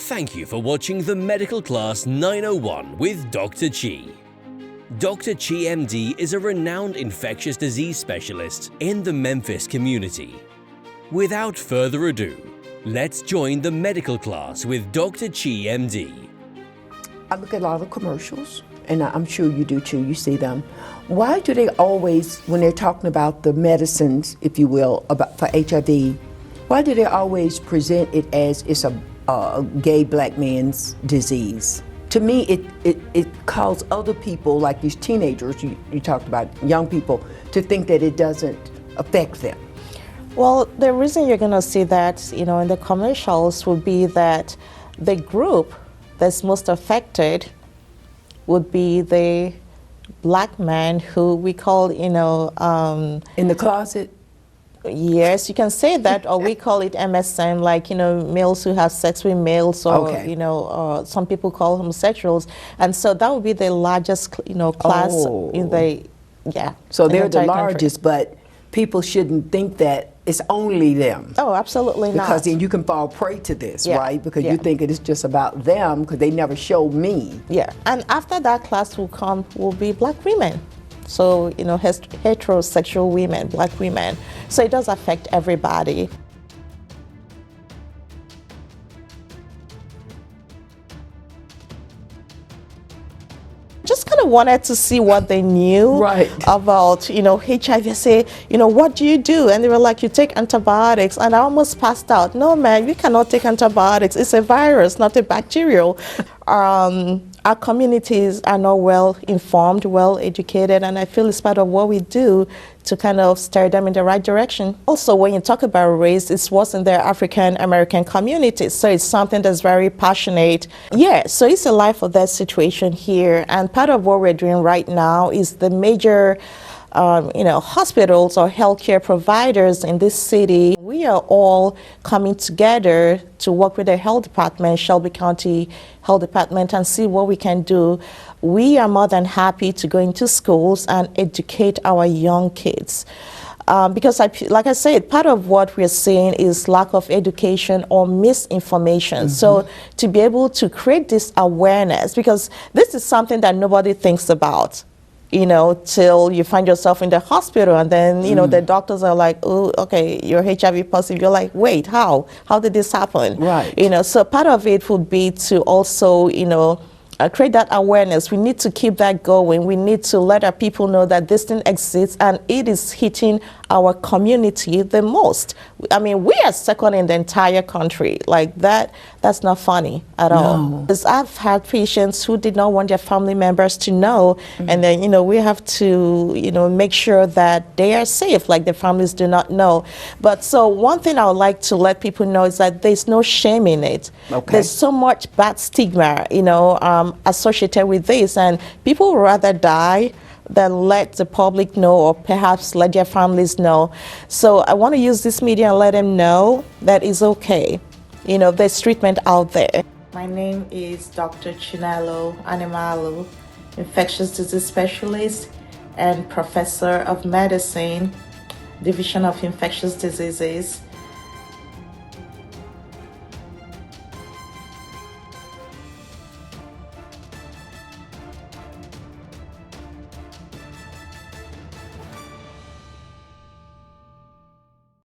Thank you for watching the Medical Class 901 with Dr. Chi. Dr. Chi MD is a renowned infectious disease specialist in the Memphis community. Without further ado, let's join the Medical Class with Dr. Chi MD. I look at a lot of commercials, and I'm sure you do too, you see them. Why do they always, when they're talking about the medicines, if you will, for HIV, why do they always present it as it's a gay black man's disease? To me, it calls other people, like these teenagers you talked about, young people, to think that it doesn't affect them. Well, the reason you're going to see that, in the commercials would be that the group that's most affected would be the black man who we call, in the closet? Yes, you can say that, or we call it MSM, like, males who have sex with males, or, okay. Some people call homosexuals. And so that would be the largest, class in the, yeah. So they're the entire largest, country. but people shouldn't think that it's only them. Oh, absolutely not. Because then you can fall prey to this, Yeah. right? Because Yeah. you think it is just about them, because they never show me. Yeah, and after that class will be black women. So, heterosexual women, black women. So it does affect everybody. Just kind of wanted to see what they knew Right. about, HIV. I say, what do you do? And they were like, you take antibiotics. And I almost passed out. No, man, you cannot take antibiotics. It's a virus, not a bacterial. Our communities are not well informed, well educated, and I feel it's part of what we do to kind of steer them in the right direction. Also, when you talk about race, it was in the African American communities, so it's something that's very passionate. Yeah, so it's a life or death situation here, and part of what we're doing right now is the major hospitals or healthcare providers in this city. We are all coming together to work with the health department, Shelby County Health Department, and see what we can do. We are more than happy to go into schools and educate our young kids. Because, like I said, part of what we're seeing is lack of education or misinformation. Mm-hmm. So to be able to create this awareness, because this is something that nobody thinks about, till you find yourself in the hospital, and then, the doctors are like, oh, okay, you're HIV positive. You're like, wait, how? How did this happen? Right. So part of it would be to also, create that awareness. We need to keep that going. We need to let our people know that this thing exists, and it is hitting our community the most. I mean, we are second in the entire country. Like that's not funny at all. Because I've had patients who did not want their family members to know, and then, we have to, make sure that they are safe, like their families do not know. But so one thing I would like to let people know is that there's no shame in it. Okay. There's so much bad stigma, associated with this, and people would rather die than let the public know, or perhaps let their families know. So I want to use this media and let them know that it's okay. There's treatment out there. My name is Dr. Chinelo Animalo, infectious disease specialist and professor of medicine, Division of Infectious Diseases,